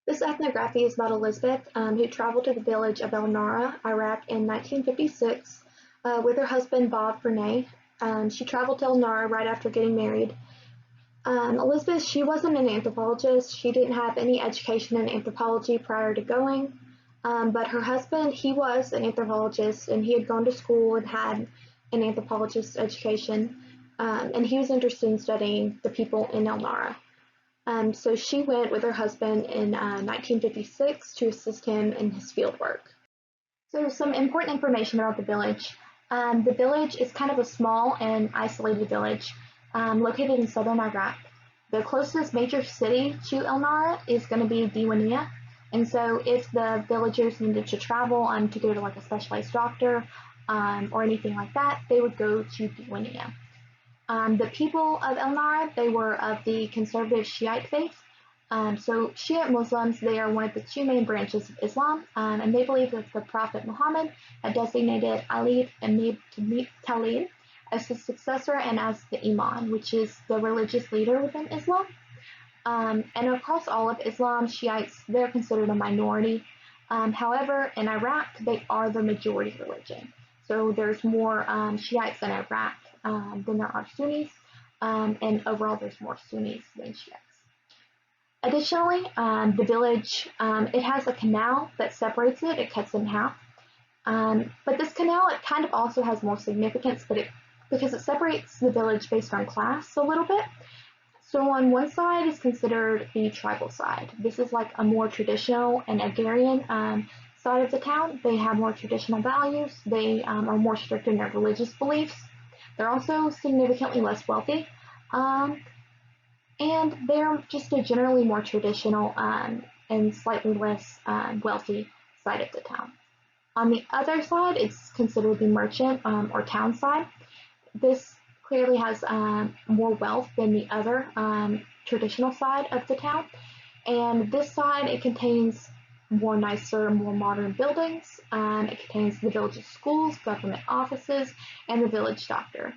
This ethnography is about Elizabeth, who traveled to the village of El Nara, Iraq in 1956 with her husband Bob Vernay. She traveled to El Nara right after getting married. Elizabeth, she wasn't an anthropologist. She didn't have any education in anthropology prior to going. But her husband, he was an anthropologist and he had gone to school and had an anthropologist education. And he was interested in studying the people in El Nara. So she went with her husband in 1956 to assist him in his field work. So some important information about the village. The village is kind of a small and isolated village located in southern Iraq. The closest major city to El Nara is going to be Diwania. And so if the villagers needed to travel to go to like a specialized doctor or anything like that, they would go to Diwania. The people of El Nara, they were of the conservative Shiite faith. So Shiite Muslims, they are one of the two main branches of Islam, and they believe that the Prophet Muhammad had designated Ali ibn Abi Talib as his successor and as the Imam, which is the religious leader within Islam. And across all of Islam, Shiites, they're considered a minority. However, in Iraq, they are the majority religion. So there's more Shiites in Iraq than there are Sunnis, and overall there's more Sunnis than Shiites. Additionally, the village, it has a canal that separates it, it cuts it in half. But this canal, it kind of also has more significance, because it separates the village based on class a little bit. So on one side is considered the tribal side. This is like a more traditional and agrarian side of the town. They have more traditional values. They are more strict in their religious beliefs. They're also significantly less wealthy. And they're just a generally more traditional and slightly less wealthy side of the town. On the other side, it's considered the merchant or town side. This clearly has more wealth than the other traditional side of the town. And this side, it contains more nicer, more modern buildings. It contains the village's schools, government offices, and the village doctor.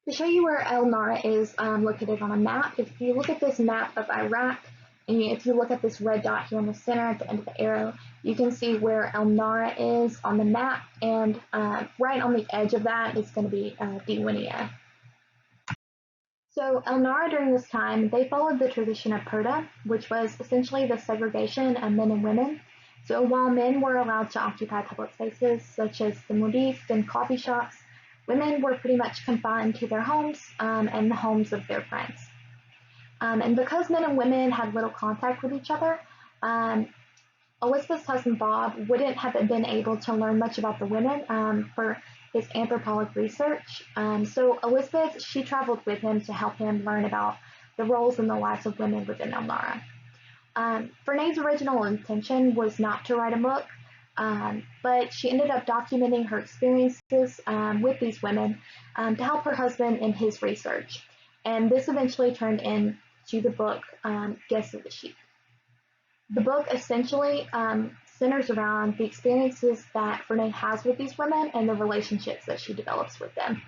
To show you where El Nara is located on a map, if you look at this map of Iraq, and if you look at this red dot here in the center at the end of the arrow, you can see where El Nara is on the map, and right on the edge of that is going to be Diwania. So El Nara during this time, they followed the tradition of Purdah, which was essentially the segregation of men and women. So while men were allowed to occupy public spaces, such as the modis and coffee shops, women were pretty much confined to their homes and the homes of their friends. And because men and women had little contact with each other, Elizabeth's husband Bob wouldn't have been able to learn much about the women for his anthropologic research. So Elizabeth, she traveled with him to help him learn about the roles and the lives of women within El Nara. Vernay's original intention was not to write a book, but she ended up documenting her experiences with these women to help her husband in his research. And this eventually turned into the book, Guest of the Sheik. The book essentially centers around the experiences that Vernay has with these women and the relationships that she develops with them.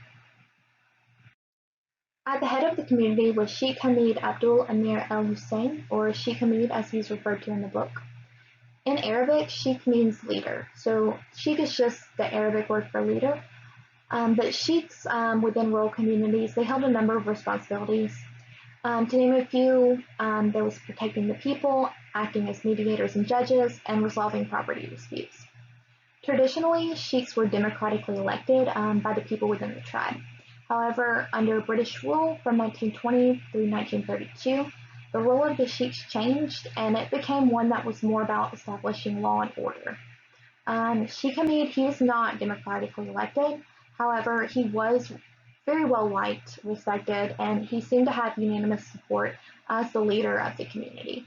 At the head of the community was Sheikh Hamid Abdul Amir El Hussein, or Sheikh Hamid as he's referred to in the book. In Arabic, sheikh means leader. So sheikh is just the Arabic word for leader. But sheikhs within rural communities, they held a number of responsibilities. To name a few, there was protecting the people, acting as mediators and judges, and resolving property disputes. Traditionally, sheikhs were democratically elected by the people within the tribe. However, under British rule from 1920 through 1932, the role of the sheiks changed, and it became one that was more about establishing law and order. Sheikh Hamid, he was not democratically elected. However, he was very well liked, respected, and he seemed to have unanimous support as the leader of the community.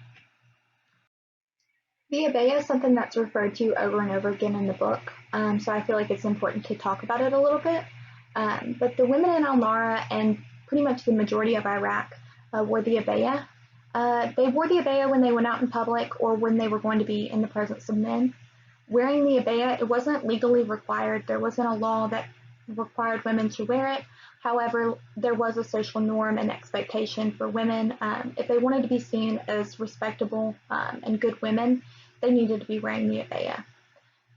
The abaya is something that's referred to over and over again in the book, so I feel like it's important to talk about it a little bit. But the women in El Nara and pretty much the majority of Iraq wore the abaya. They wore the abaya when they went out in public or when they were going to be in the presence of men. Wearing the abaya, it wasn't legally required. There wasn't a law that required women to wear it. However, there was a social norm and expectation for women. If they wanted to be seen as respectable and good women, they needed to be wearing the abaya.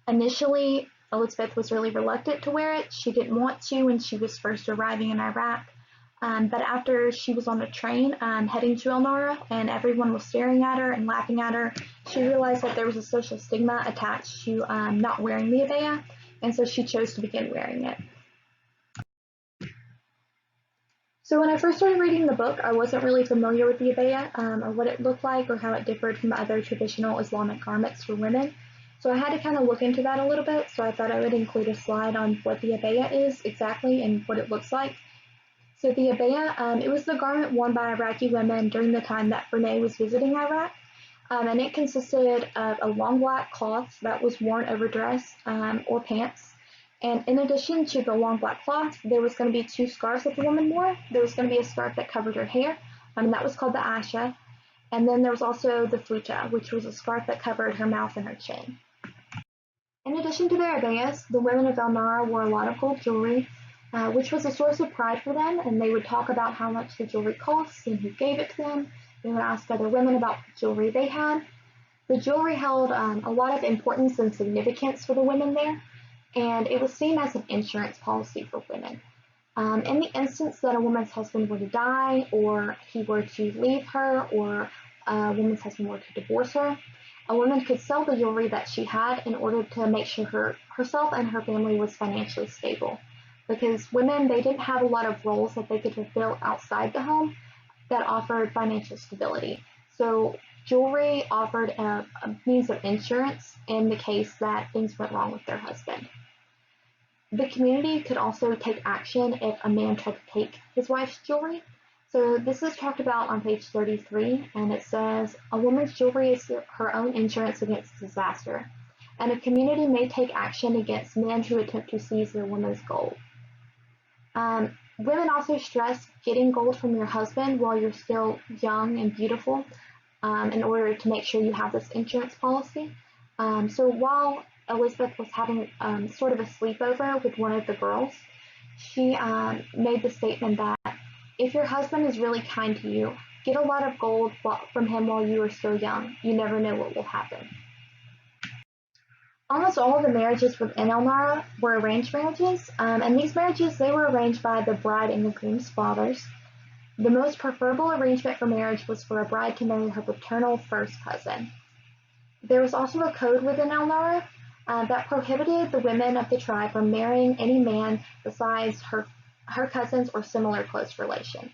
Initially, Elizabeth was really reluctant to wear it. She didn't want to when she was first arriving in Iraq. But after she was on a train heading to El Nara and everyone was staring at her and laughing at her, she realized that there was a social stigma attached to not wearing the abaya, and so she chose to begin wearing it. So when I first started reading the book, I wasn't really familiar with the abaya or what it looked like or how it differed from other traditional Islamic garments for women. So I had to kind of look into that a little bit, so I thought I would include a slide on what the abaya is exactly and what it looks like. So the abaya, it was the garment worn by Iraqi women during the time that Brene was visiting Iraq, and it consisted of a long black cloth that was worn over dress or pants. And in addition to the long black cloth, there was going to be two scarves that the woman wore. There was going to be a scarf that covered her hair, and that was called the asha. And then there was also the fluta, which was a scarf that covered her mouth and her chin. In addition to their abayas, the women of El Nara wore a lot of gold jewelry, which was a source of pride for them, and they would talk about how much the jewelry cost and who gave it to them. They would ask other women about the jewelry they had. The jewelry held a lot of importance and significance for the women there, and it was seen as an insurance policy for women. In the instance that a woman's husband were to die, or he were to leave her, or a woman's husband were to divorce her, a woman could sell the jewelry that she had in order to make sure herself and her family was financially stable. Because women, they didn't have a lot of roles that they could fulfill outside the home that offered financial stability. So jewelry offered a means of insurance in the case that things went wrong with their husband. The community could also take action if a man tried to take his wife's jewelry. So this is talked about on page 33, and it says, a woman's jewelry is her own insurance against disaster, and a community may take action against men who attempt to seize their woman's gold. Women also stress getting gold from your husband while you're still young and beautiful in order to make sure you have this insurance policy. So while Elizabeth was having sort of a sleepover with one of the girls, she made the statement that if your husband is really kind to you, get a lot of gold from him while you are still young. You never know what will happen. Almost all of the marriages within El Nara were arranged marriages, and these marriages, they were arranged by the bride and the groom's fathers. The most preferable arrangement for marriage was for a bride to marry her paternal first cousin. There was also a code within El Nara that prohibited the women of the tribe from marrying any man besides her cousins or similar close relations.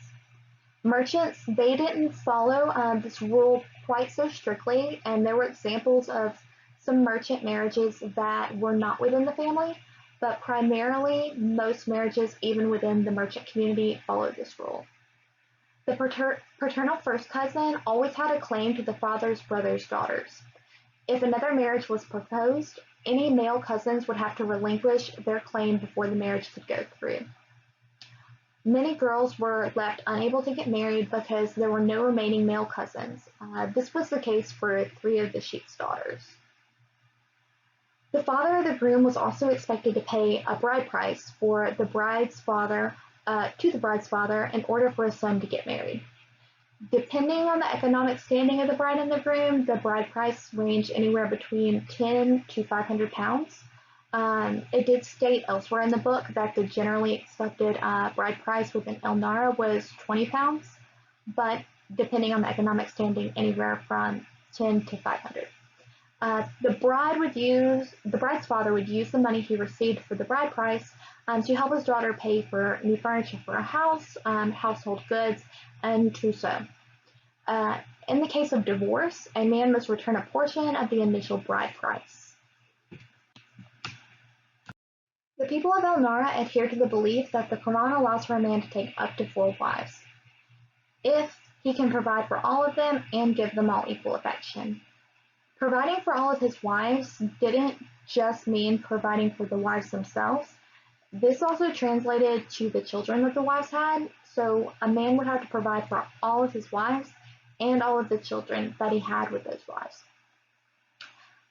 Merchants, they didn't follow this rule quite so strictly, and there were examples of some merchant marriages that were not within the family, but primarily most marriages, even within the merchant community, followed this rule. The paternal first cousin always had a claim to the father's brother's daughters. If another marriage was proposed, any male cousins would have to relinquish their claim before the marriage could go through. Many girls were left unable to get married because there were no remaining male cousins. This was the case for 3 of the sheik's daughters. The father of the groom was also expected to pay a bride price for the bride's father to the bride's father in order for his son to get married. Depending on the economic standing of the bride and the groom, the bride price ranged anywhere between 10 to 500 pounds. It did state elsewhere in the book that the generally expected bride price within El Nara was 20 pounds, but depending on the economic standing, anywhere from 10 to 500. The bride's father would use the money he received for the bride price to help his daughter pay for new furniture for a house, household goods, and trousseau. In the case of divorce, a man must return a portion of the initial bride price. The people of El Nara adhere to the belief that the Quran allows for a man to take up to 4 wives, if he can provide for all of them and give them all equal affection. Providing for all of his wives didn't just mean providing for the wives themselves. This also translated to the children that the wives had, so a man would have to provide for all of his wives and all of the children that he had with those wives.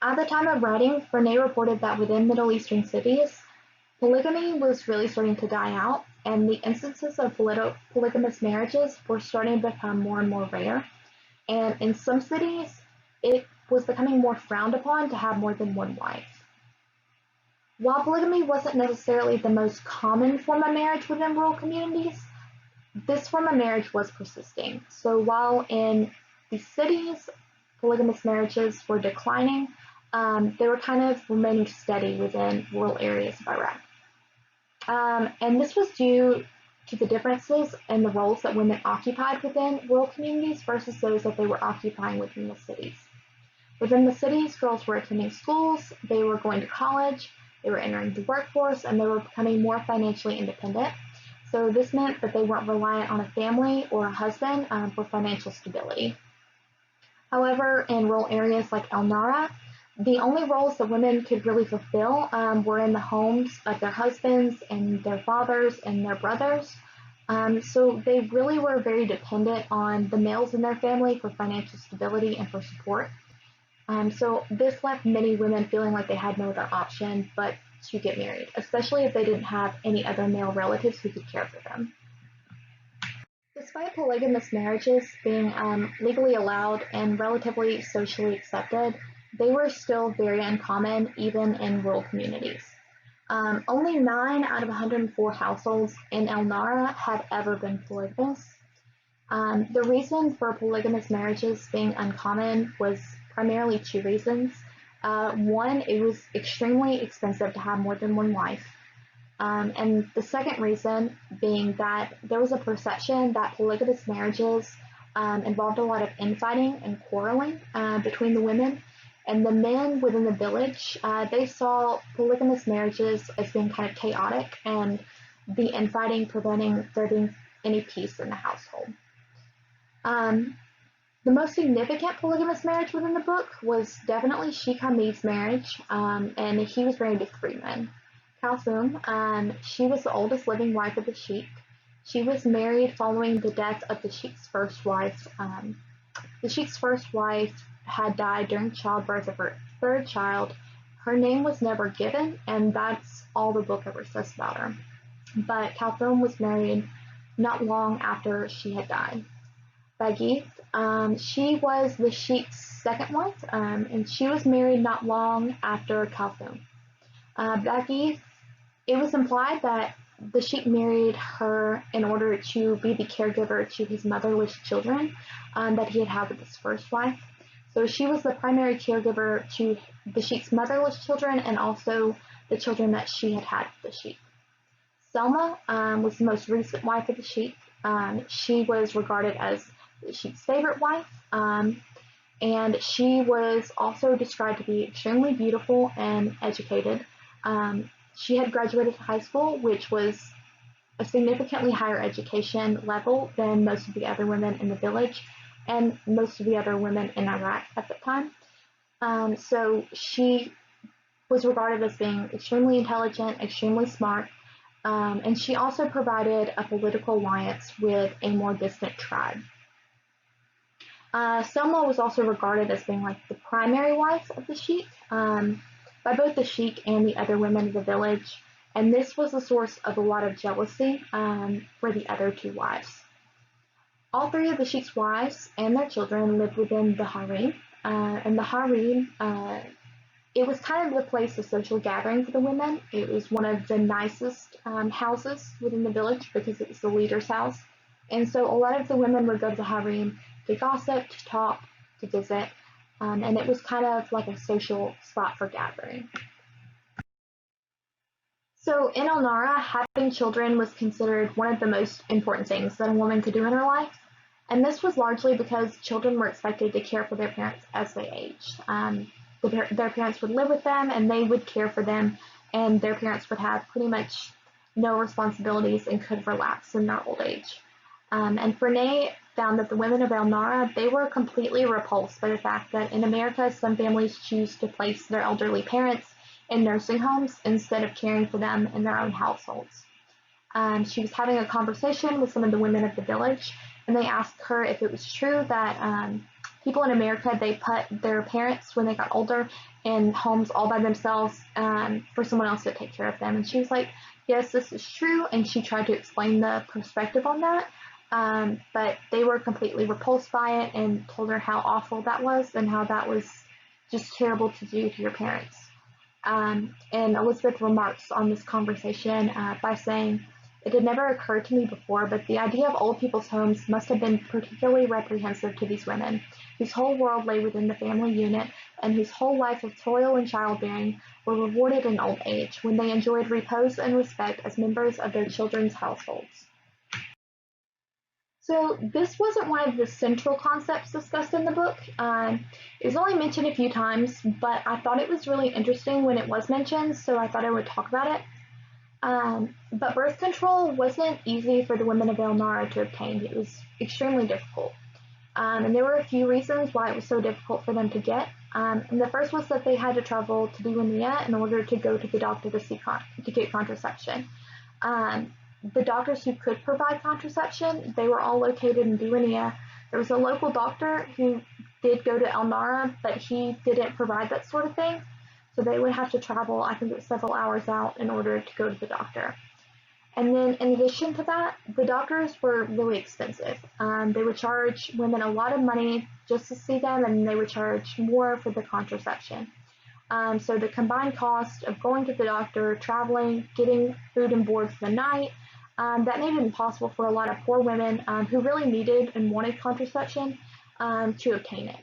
At the time of writing, Brene reported that within Middle Eastern cities, Polygamy was really starting to die out, and the instances of polygamous marriages were starting to become more and more rare. And in some cities, it was becoming more frowned upon to have more than one wife. While polygamy wasn't necessarily the most common form of marriage within rural communities, this form of marriage was persisting. So while in the cities, polygamous marriages were declining, they were kind of remaining steady within rural areas of Iraq. And this was due to the differences in the roles that women occupied within rural communities versus those that they were occupying within the cities. Within the cities, girls were attending schools, they were going to college, they were entering the workforce, and they were becoming more financially independent. So this meant that they weren't reliant on a family or a husband for financial stability. However, in rural areas like El Nara, the only roles that women could really fulfill were in the homes of their husbands and their fathers and their brothers. So they really were very dependent on the males in their family for financial stability and for support. So this left many women feeling like they had no other option but to get married, especially if they didn't have any other male relatives who could care for them. Despite polygamous marriages being legally allowed and relatively socially accepted, they were still very uncommon even in rural communities. Only 9 out of 104 households in El Nara had ever been polygamous. The reason for polygamous marriages being uncommon was primarily two reasons. One, it was extremely expensive to have more than one wife. And the second reason being that there was a perception that polygamous marriages involved a lot of infighting and quarreling between the women. And the men within the village, they saw polygamous marriages as being kind of chaotic and the infighting preventing there being any peace in the household. The most significant polygamous marriage within the book was definitely Sheik Hamid's marriage, and he was married to 3 men. Kalthum, she was the oldest living wife of the sheik. She was married following the death of the sheik's first wife. The sheik's first wife had died during childbirth of her 3rd child. Her name was never given, and that's all the book ever says about her. But Kalthum was married not long after she had died. Bagith, she was the sheik's 2nd wife, and she was married not long after Kalthum. Bagith, it was implied that the sheik married her in order to be the caregiver to his motherless children that he had had with his first wife. So she was the primary caregiver to the sheik's motherless children and also the children that she had had with the sheik. Selma was the most recent wife of the sheik. She was regarded as the sheik's favorite wife, and she was also described to be extremely beautiful and educated. She had graduated high school, which was a significantly higher education level than most of the other women in the village and most of the other women in Iraq at the time. So she was regarded as being extremely intelligent, extremely smart, and she also provided a political alliance with a more distant tribe. Selma was also regarded as being like the primary wife of the sheik by both the sheik and the other women of the village, and this was a source of a lot of jealousy for the other 2 wives. All 3 of the sheik's wives and their children lived within the harem, and the harem, it was kind of the place of social gathering for the women. It was one of the nicest houses within the village because it was the leader's house, and so a lot of the women would go to the harem to gossip, to talk, to visit, and it was kind of like a social spot for gathering. So in El Nara, having children was considered one of the most important things that a woman could do in her life, and this was largely because children were expected to care for their parents as they aged. Their parents would live with them, and they would care for them, and their parents would have pretty much no responsibilities and could relax in their old age. And Brene found that the women of El Nara, they were completely repulsed by the fact that in America, some families choose to place their elderly parents in nursing homes instead of caring for them in their own households. She was having a conversation with some of the women of the village, and they asked her if it was true that people in America, they put their parents when they got older in homes all by themselves for someone else to take care of them. And she was like, yes, this is true. And she tried to explain the perspective on that. But they were completely repulsed by it and told her how awful that was and how that was just terrible to do to your parents. And Elizabeth remarks on this conversation by saying, it had never occurred to me before, but the idea of old people's homes must have been particularly reprehensive to these women, whose whole world lay within the family unit, and whose whole life of toil and childbearing were rewarded in old age, when they enjoyed repose and respect as members of their children's households. So this wasn't one of the central concepts discussed in the book. It was only mentioned a few times, but I thought it was really interesting when it was mentioned, so I thought I would talk about it. But birth control wasn't easy for the women of El Nara to obtain. It was extremely difficult. And there were a few reasons why it was so difficult for them to get. And the first was that they had to travel to Diwania in order to go to the doctor to get contraception. The doctors who could provide contraception, they were all located in Diwania. There was a local doctor who did go to El Nara, but he didn't provide that sort of thing. So they would have to travel, I think it was several hours out in order to go to the doctor. And then in addition to that, the doctors were really expensive. They would charge women a lot of money just to see them, and they would charge more for the contraception. So the combined cost of going to the doctor, traveling, getting food and board for the night, that made it impossible for a lot of poor women who really needed and wanted contraception to obtain it.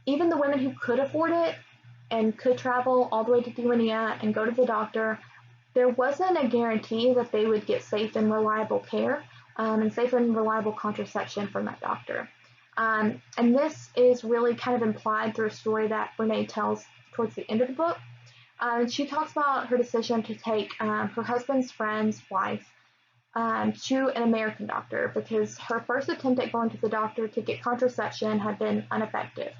Even the women who could afford it and could travel all the way to Diwania and go to the doctor, there wasn't a guarantee that they would get safe and reliable care and safe and reliable contraception from that doctor. And this is really kind of implied through a story that Renee tells towards the end of the book. She talks about her decision to take her husband's friend's wife to an American doctor because her first attempt at going to the doctor to get contraception had been ineffective.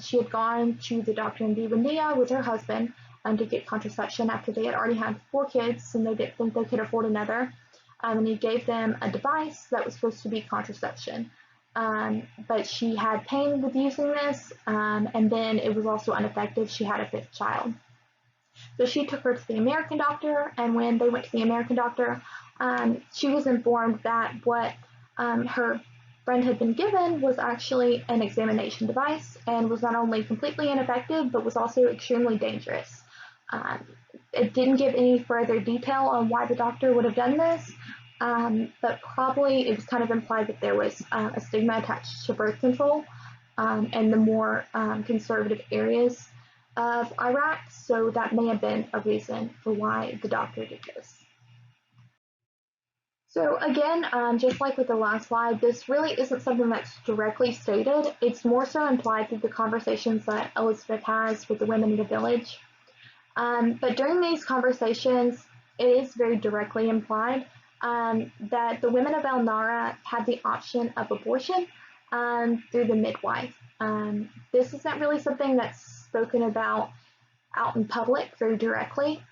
She had gone to the doctor in Diwania with her husband to get contraception after they had already had 4 kids and they didn't think they could afford another. And he gave them a device that was supposed to be contraception. But she had pain with using this, and then it was also ineffective. She had a 5th child. So she took her to the American doctor, and when they went to the American doctor, she was informed that what her friend had been given was actually an examination device and was not only completely ineffective, but was also extremely dangerous. It didn't give any further detail on why the doctor would have done this, but probably it was kind of implied that there was a stigma attached to birth control in the more conservative areas of Iraq, so that may have been a reason for why the doctor did this. So again, just like with the last slide, this really isn't something that's directly stated. It's more so implied through the conversations that Elizabeth has with the women in the village. But during these conversations, it is very directly implied that the women of El Nara had the option of abortion through the midwife. This isn't really something that's spoken about out in public very directly,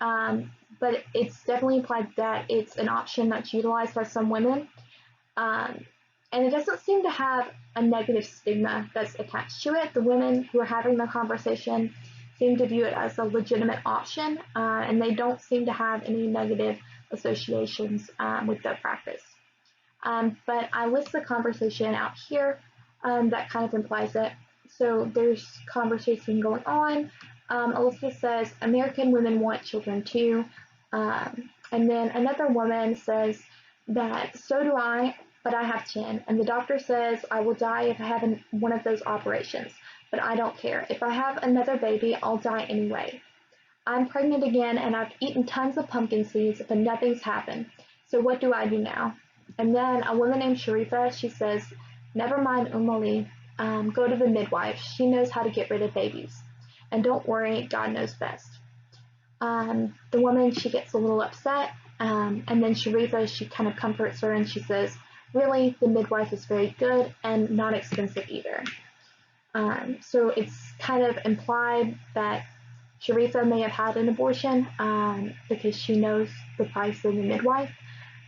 but it's definitely implied that it's an option that's utilized by some women. And it doesn't seem to have a negative stigma that's attached to it. The women who are having the conversation seem to view it as a legitimate option, and they don't seem to have any negative associations with the practice. But I list the conversation out here that kind of implies it. So there's conversation going on. Elizabeth says, American women want children too. And then another woman says that, so do I, but I have 10. And the doctor says, I will die if I have one of those operations, but I don't care. If I have another baby, I'll die anyway. I'm pregnant again, and I've eaten tons of pumpkin seeds, but nothing's happened. So what do I do now? And then a woman named Sharifa, she says, never mind Ali, go to the midwife. She knows how to get rid of babies. And don't worry, God knows best. The woman, she gets a little upset, and then Sharifa, she kind of comforts her, and she says, really, the midwife is very good and not expensive either. So it's kind of implied that Sharifa may have had an abortion because she knows the price of the midwife.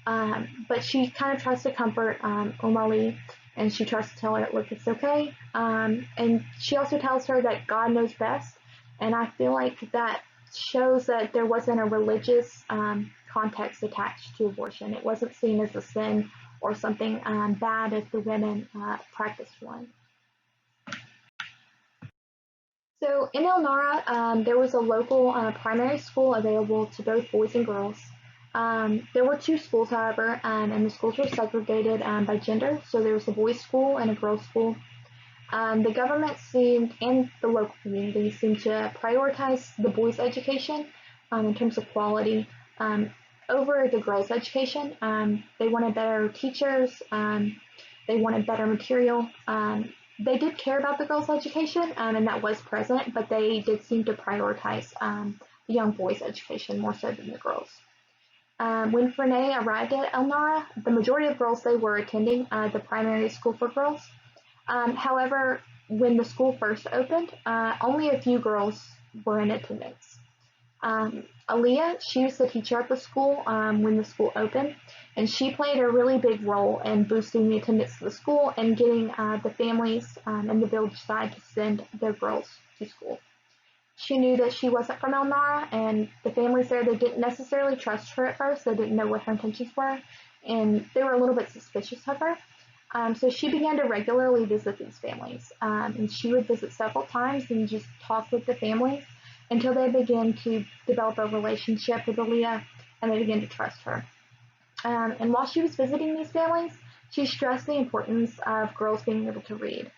But she kind of tries to comfort Ali and she tries to tell her, look, it's okay. And she also tells her that God knows best. And I feel like that shows that there wasn't a religious context attached to abortion. It wasn't seen as a sin or something bad if the women practiced one. So in El Nara, there was a local primary school available to both boys and girls. There were two schools, however, and the schools were segregated by gender. So there was a boys' school and a girls' school. The government seemed, and the local community seemed to prioritize the boys' education in terms of quality over the girls' education. They wanted better teachers. They wanted better material. They did care about the girls' education, and that was present, but they did seem to prioritize the young boys' education more so than the girls. When Frenay arrived at El Nara, the majority of girls they were attending the primary school for girls. However, when the school first opened, only a few girls were in attendance. Aaliyah, she was the teacher at the school when the school opened, and she played a really big role in boosting the attendance of the school and getting the families and the village side to send their girls to school. She knew that she wasn't from El Nara, and the families there, they didn't necessarily trust her at first. They didn't know what her intentions were, and they were a little bit suspicious of her. So she began to regularly visit these families, and she would visit several times and just talk with the families until they began to develop a relationship with Aaliyah and they began to trust her. And while she was visiting these families, she stressed the importance of girls being able to read.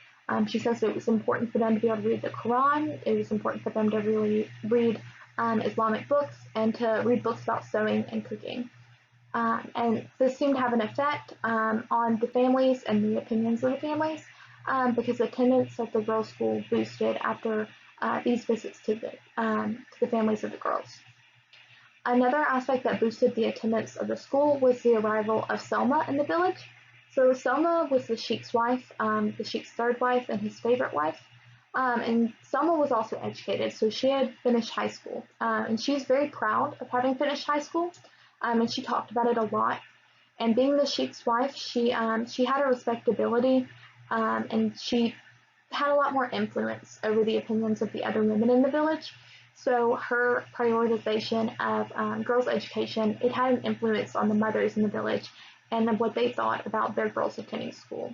She says it was important for them to be able to read the Quran. It was important for them to really read Islamic books and to read books about sewing and cooking. And this seemed to have an effect on the families and the opinions of the families because attendance at the girls' school boosted after these visits to the families of the girls. Another aspect that boosted the attendance of the school was the arrival of Selma in the village. So Selma was the sheik's wife, the sheik's third wife and his favorite wife. And Selma was also educated, so she had finished high school. And she's very proud of having finished high school, and she talked about it a lot. And being the sheik's wife, she had a respectability, and she had a lot more influence over the opinions of the other women in the village. So her prioritization of girls' education, it had an influence on the mothers in the village and what they thought about their girls attending school.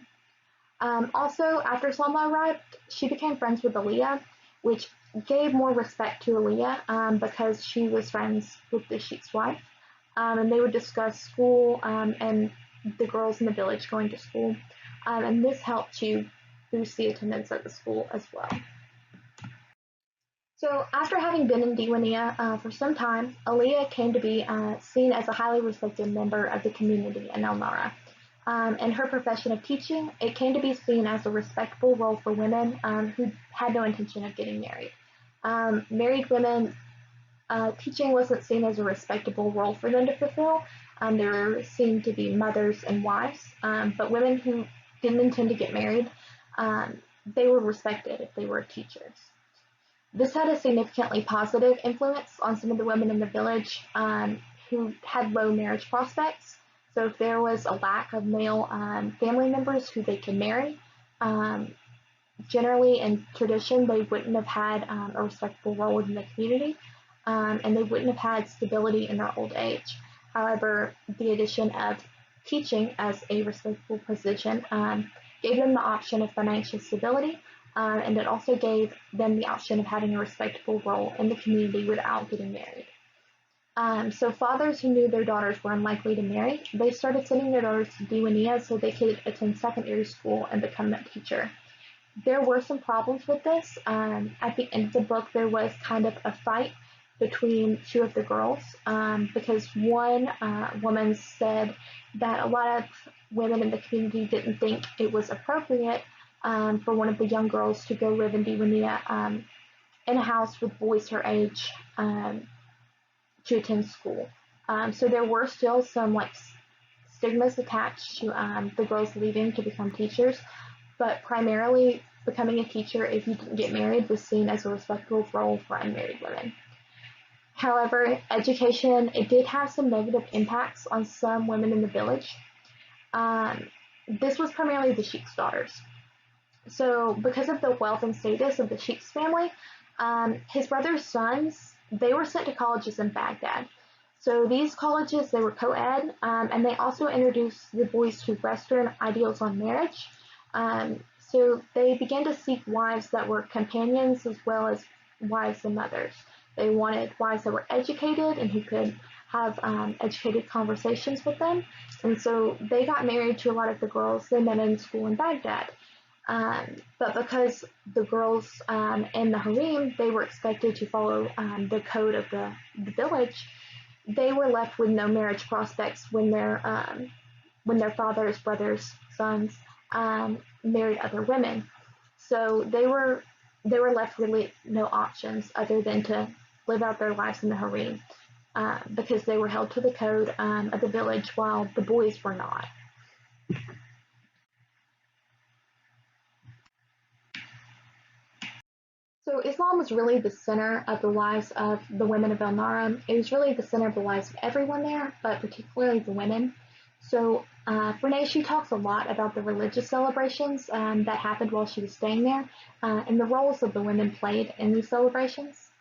Also, after Salma arrived, she became friends with Aaliyah, which gave more respect to Aaliyah because she was friends with the sheik's wife. And they would discuss school and the girls in the village going to school. And this helped to boost the attendance at the school as well. So after having been in Diwania for some time, Aaliyah came to be seen as a highly respected member of the community in El Nara. In her profession of teaching, it came to be seen as a respectable role for women who had no intention of getting married. Married women, teaching wasn't seen as a respectable role for them to fulfill. They were seen to be mothers and wives, but women who didn't intend to get married, they were respected if they were teachers. This had a significantly positive influence on some of the women in the village who had low marriage prospects. So if there was a lack of male family members who they could marry, generally in tradition they wouldn't have had a respectable role within the community, and they wouldn't have had stability in their old age. However, the addition of teaching as a respectable position gave them the option of financial stability, and it also gave them the option of having a respectable role in the community without getting married. So fathers who knew their daughters were unlikely to marry, they started sending their daughters to Diwania so they could attend secondary school and become a teacher. There were some problems with this. At the end of the book, there was kind of a fight between two of the girls because one woman said that a lot of women in the community didn't think it was appropriate for one of the young girls to go live in Diwania in a house with boys her age to attend school. So there were still some stigmas attached to the girls leaving to become teachers, but primarily becoming a teacher if you didn't get married was seen as a respectable role for unmarried women. However, education, it did have some negative impacts on some women in the village. this was primarily the sheik's daughters. So because of the wealth and status of the sheik's family, his brother's sons, they were sent to colleges in Baghdad. So these colleges, they were co-ed, and they also introduced the boys to Western ideals on marriage. So they began to seek wives that were companions as well as wives and mothers. They wanted wives that were educated and who could have educated conversations with them. And so they got married to a lot of the girls they met in school in Baghdad. But because the girls in the harem, they were expected to follow the code of the village, they were left with no marriage prospects when their fathers, brothers, sons married other women. So they were left really no options other than to live out their lives in the harem because they were held to the code of the village while the boys were not. So Islam was really the center of the lives of the women of El Nara. It was really the center of the lives of everyone there, but particularly the women. So Renee, she talks a lot about the religious celebrations that happened while she was staying there and the roles that the women played in these celebrations.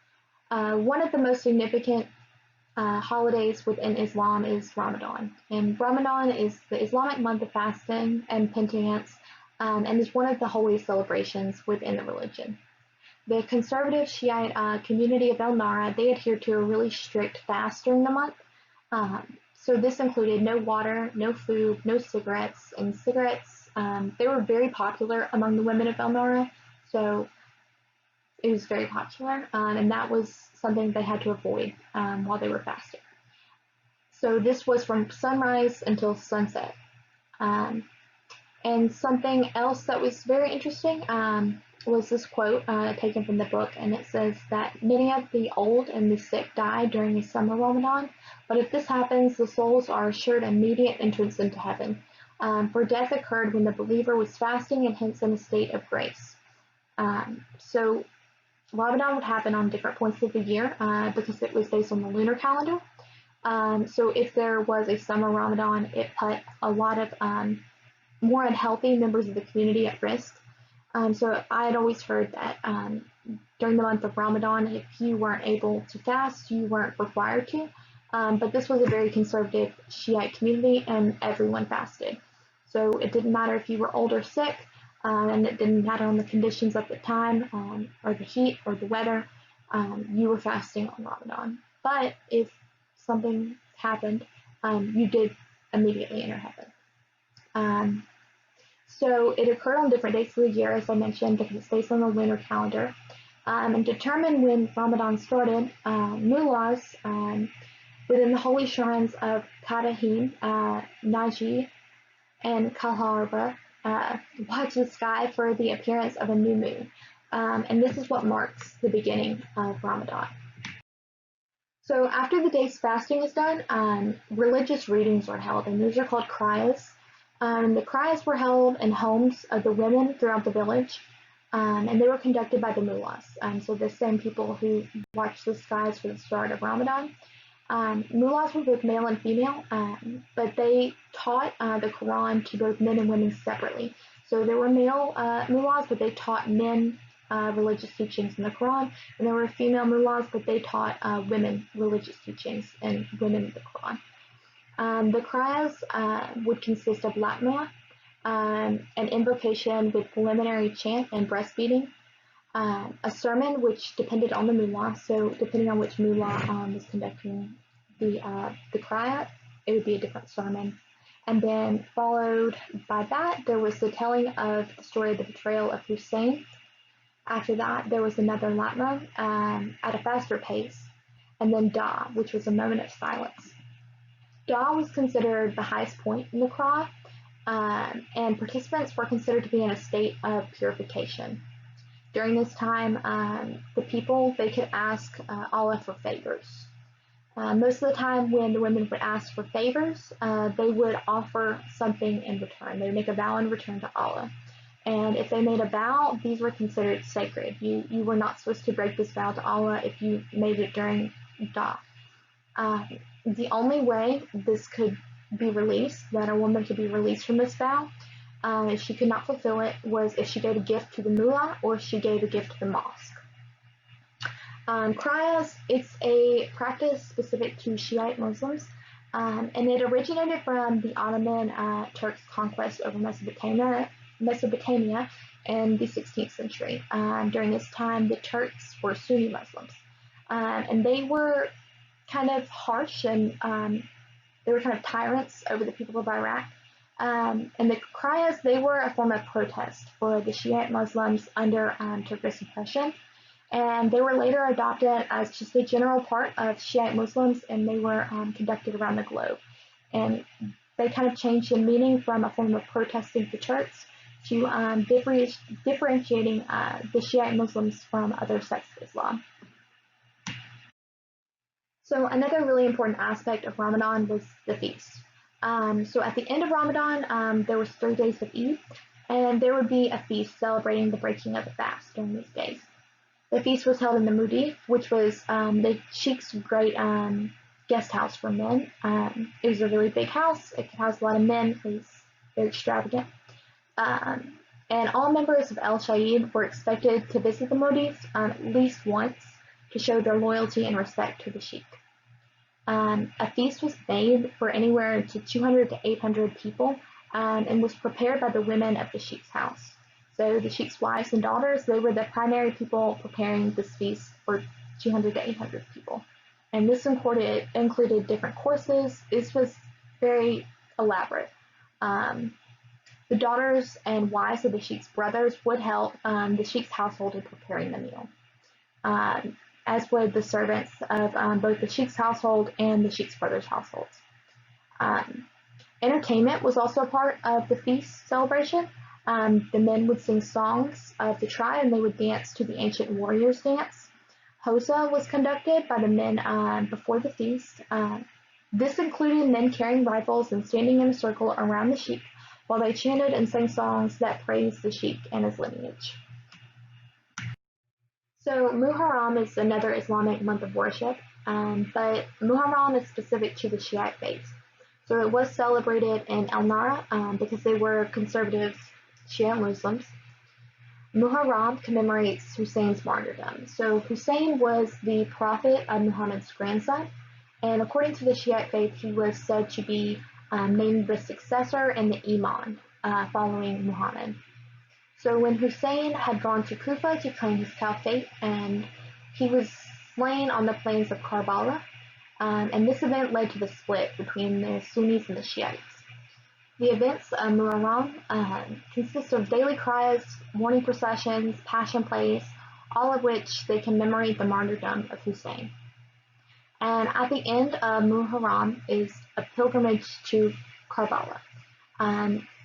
One of the most significant holidays within Islam is Ramadan. And Ramadan is the Islamic month of fasting and penitence and is one of the holiest celebrations within the religion. The conservative Shiite community of El Nara, they adhered to a really strict fast during the month. So this included no water, no food, no cigarettes, and cigarettes, they were very popular among the women of El Nara, so it was very popular, and that was something they had to avoid while they were fasting. So this was from sunrise until sunset. And something else that was very interesting was this quote taken from the book, and it says that many of the old and the sick die during the summer Ramadan, but if this happens, the souls are assured immediate entrance into heaven. For death occurred when the believer was fasting and hence in a state of grace. So Ramadan would happen on different points of the year because it was based on the lunar calendar. So if there was a summer Ramadan, it put a lot of more unhealthy members of the community at risk. So I had always heard that during the month of Ramadan, if you weren't able to fast, you weren't required to. But this was a very conservative Shiite community, and everyone fasted. So it didn't matter if you were old or sick, and it didn't matter on the conditions at the time, or the heat, or the weather. You were fasting on Ramadan. But if something happened, you did immediately enter heaven. So it occurred on different dates of the year, as I mentioned, because it's based on the lunar calendar. And determined when Ramadan started, mullahs within the holy shrines of Qadahim, Naji, and Kalharba watch the sky for the appearance of a new moon. And this is what marks the beginning of Ramadan. So after the day's fasting is done, religious readings are held, and these are called kriyas. The kriyas were held in homes of the women throughout the village, and they were conducted by the mullahs, so the same people who watched the skies for the start of Ramadan. Mullahs were both male and female, but they taught the Quran to both men and women separately. So there were male mullahs, but they taught men religious teachings in the Quran, and there were female mullahs, but they taught women religious teachings and women the Quran. The kriyas would consist of latma, an invocation with preliminary chant and breastfeeding, a sermon which depended on the mullah, so depending on which mullah was conducting the kriya, it would be a different sermon. And then followed by that, there was the telling of the story of the betrayal of Hussein. After that, there was another latma at a faster pace, and then da, which was a moment of silence. Da was considered the highest point in the kriya, and participants were considered to be in a state of purification. During this time, the people, they could ask Allah for favors. Most of the time when the women would ask for favors, they would offer something in return. They would make a vow in return to Allah. And if they made a vow, these were considered sacred. You were not supposed to break this vow to Allah if you made it during Da. The only way this could be released, that a woman could be released from this vow, if she could not fulfill it, was if she gave a gift to the mullah or she gave a gift to the mosque. Kriyas, it's a practice specific to Shiite Muslims, and it originated from the Ottoman Turks' conquest over Mesopotamia in the 16th century. During this time, the Turks were Sunni Muslims, and they were kind of harsh and they were kind of tyrants over the people of Iraq. And the Kriyas, they were a form of protest for the Shiite Muslims under Turkish oppression. And they were later adopted as just a general part of Shiite Muslims, and they were conducted around the globe. And they kind of changed in meaning from a form of protesting the Turks to differentiating the Shiite Muslims from other sects of Islam. So another really important aspect of Ramadan was the feast. So at the end of Ramadan, there was 3 days of Eid, and there would be a feast celebrating the breaking of the fast during these days. The feast was held in the Mudi, which was the sheik's great guest house for men. It was a really big house. It could house a lot of men. It was very extravagant. And all members of El Shaid were expected to visit the Mudis at least once to show their loyalty and respect to the sheik. A feast was made for anywhere to 200 to 800 people and was prepared by the women of the sheik's house. So the sheik's wives and daughters, they were the primary people preparing this feast for 200 to 800 people. And this included different courses. This was very elaborate. The daughters and wives of the sheik's brothers would help the sheik's household in preparing the meal, as would the servants of both the sheik's household and the sheik's brothers' households. Entertainment was also a part of the feast celebration. The men would sing songs of the tribe and they would dance to the ancient warriors dance. Hosa was conducted by the men before the feast. This included men carrying rifles and standing in a circle around the sheik while they chanted and sang songs that praised the sheik and his lineage. So Muharram is another Islamic month of worship, but Muharram is specific to the Shiite faith. So it was celebrated in El Nara because they were conservative Shia Muslims. Muharram commemorates Hussein's martyrdom. So Hussein was the prophet of Muhammad's grandson, and according to the Shiite faith, he was said to be named the successor in the Imam following Muhammad. So when Hussein had gone to Kufa to claim his caliphate, and he was slain on the plains of Karbala, and this event led to the split between the Sunnis and the Shiites. The events of Muharram consist of daily cries, morning processions, passion plays, all of which they commemorate the martyrdom of Hussein. And at the end of Muharram is a pilgrimage to Karbala.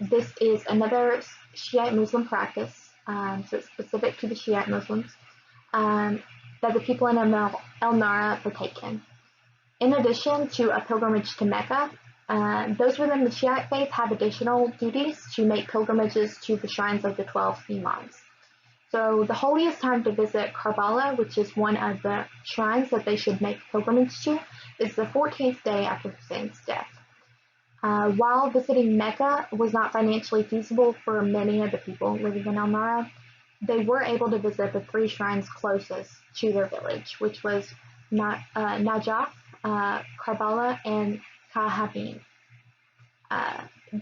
This is another Shiite Muslim practice, so it's specific to the Shiite Muslims, that the people in El Nara partake in. In addition to a pilgrimage to Mecca, those within the Shiite faith have additional duties to make pilgrimages to the shrines of the 12 Imams. So the holiest time to visit Karbala, which is one of the shrines that they should make pilgrimage to, is the 14th day after Hussein's death. While visiting Mecca was not financially feasible for many of the people living in El Nara, they were able to visit the 3 shrines closest to their village, which was Najaf, Karbala, and Kahabin.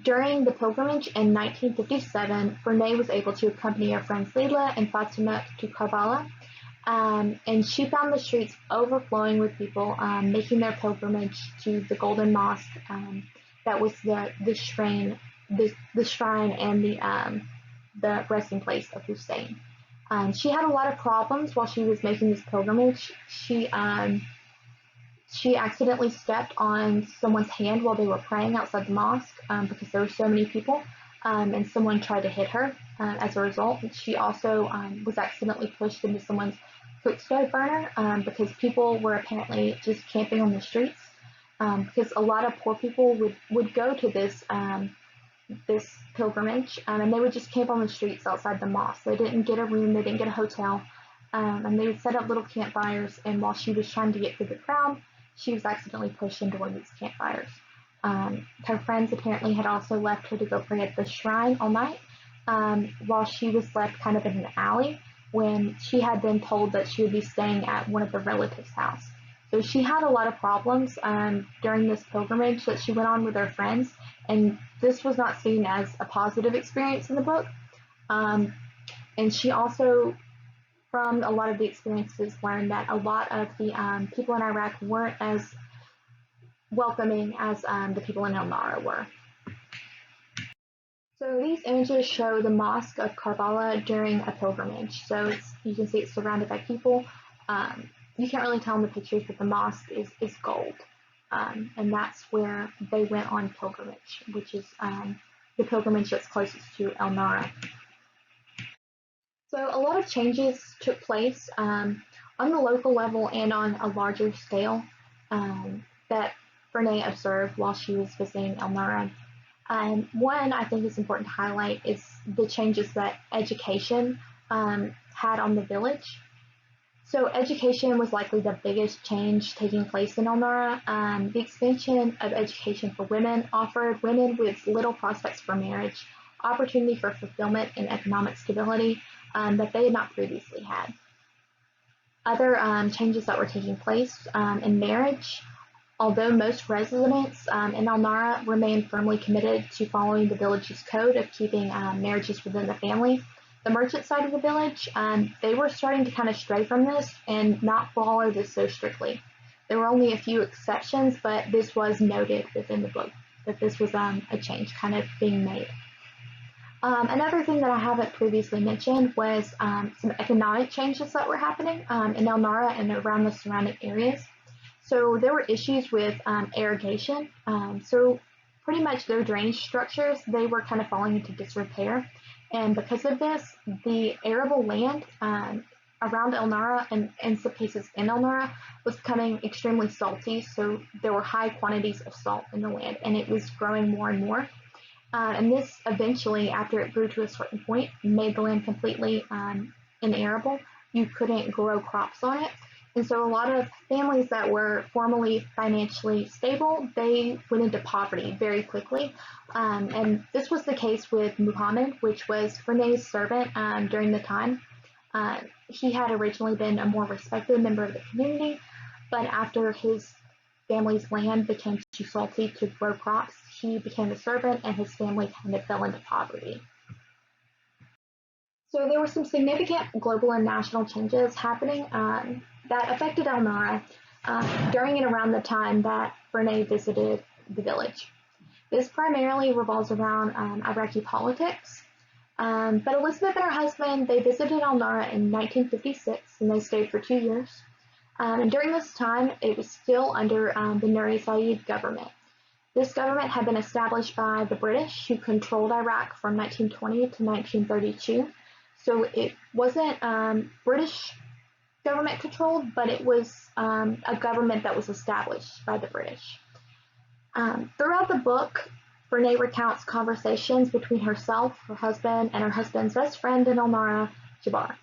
During the pilgrimage in 1957, Renee was able to accompany her friends Leila and Fatima to Karbala, and she found the streets overflowing with people making their pilgrimage to the Golden Mosque. That was the shrine and the resting place of Hussein. She had a lot of problems while she was making this pilgrimage. She accidentally stepped on someone's hand while they were praying outside the mosque because there were so many people, and someone tried to hit her. As a result, she also was accidentally pushed into someone's cook stove burner because people were apparently just camping on the streets. Because a lot of poor people would go to this pilgrimage, and they would just camp on the streets outside the mosque. They didn't get a room, they didn't get a hotel, and they would set up little campfires, and while she was trying to get through the crowd, she was accidentally pushed into one of these campfires. Her friends apparently had also left her to go pray at the shrine all night, while she was left kind of in an alley when she had been told that she would be staying at one of the relatives' house. So she had a lot of problems during this pilgrimage that she went on with her friends, and this was not seen as a positive experience in the book. Um, and she also, from a lot of the experiences, learned that a lot of the people in Iraq weren't as welcoming as the people in El Nara were. So these images show the Mosque of Karbala during a pilgrimage. So you can see it's surrounded by people. You can't really tell in the pictures, but the mosque is gold. And that's where they went on pilgrimage, which is the pilgrimage that's closest to El Nara. So a lot of changes took place on the local level and on a larger scale that Brene observed while she was visiting El Nara. One I think is important to highlight is the changes that education had on the village. So education was likely the biggest change taking place in El Nara. The expansion of education for women offered women with little prospects for marriage, opportunity for fulfillment and economic stability that they had not previously had. Other changes that were taking place in marriage, although most residents in El Nara remained firmly committed to following the village's code of keeping marriages within the family, the merchant side of the village, they were starting to kind of stray from this and not follow this so strictly. There were only a few exceptions, but this was noted within the book, that this was a change kind of being made. Another thing that I haven't previously mentioned was some economic changes that were happening in El Nara and around the surrounding areas. So there were issues with irrigation. So pretty much their drainage structures, they were kind of falling into disrepair. And because of this, the arable land around El Nara and in some cases in El Nara was becoming extremely salty. So there were high quantities of salt in the land and it was growing more and more. And this eventually, after it grew to a certain point, made the land completely inarable. You couldn't grow crops on it. And so a lot of families that were formerly financially stable, they went into poverty very quickly. And this was the case with Muhammad, which was Renee's servant during the time. He had originally been a more respected member of the community, but after his family's land became too salty to grow crops, he became a servant and his family kind of fell into poverty. So there were some significant global and national changes happening that affected El Nara during and around the time that Brene visited the village. This primarily revolves around Iraqi politics, but Elizabeth and her husband, they visited El Nara in 1956 and they stayed for 2 years. And during this time, it was still under the Nuri Said government. This government had been established by the British, who controlled Iraq from 1920 to 1932. So it wasn't British government controlled, but it was a government that was established by the British. Throughout the book, Brene recounts conversations between herself, her husband, and her husband's best friend in El Nara, Jabbar.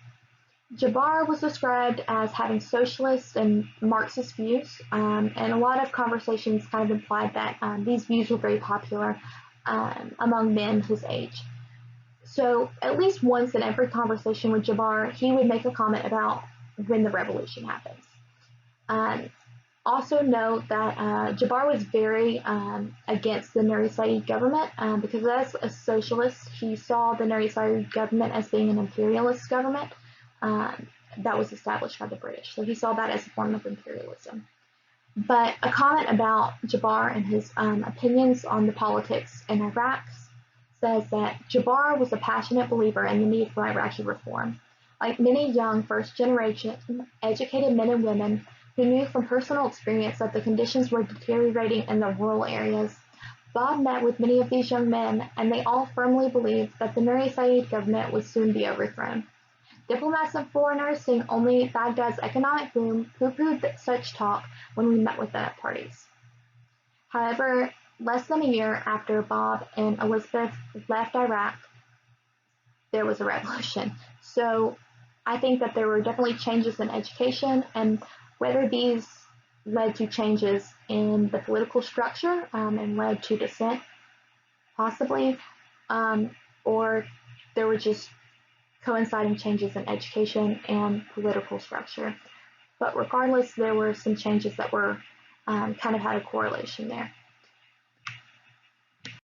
Jabbar was described as having socialist and Marxist views, and a lot of conversations kind of implied that these views were very popular among men his age. So at least once in every conversation with Jabbar, he would make a comment about when the revolution happens. Also note that Jabbar was very against the Nuri Said government because as a socialist, he saw the Nuri Said government as being an imperialist government that was established by the British. So he saw that as a form of imperialism. But a comment about Jabbar and his opinions on the politics in Iraq says that Jabbar was a passionate believer in the need for Iraqi reform. Like many young first-generation educated men and women who knew from personal experience that the conditions were deteriorating in the rural areas, Bob met with many of these young men, and they all firmly believed that the Nuri Said government would soon be overthrown. Diplomats and foreigners, seeing only Baghdad's economic boom, pooh-poohed such talk when we met with them at parties. However, less than a year after Bob and Elizabeth left Iraq, there was a revolution. So I think that there were definitely changes in education, and whether these led to changes in the political structure and led to dissent, possibly, or there were just coinciding changes in education and political structure. But regardless, there were some changes that were kind of had a correlation there.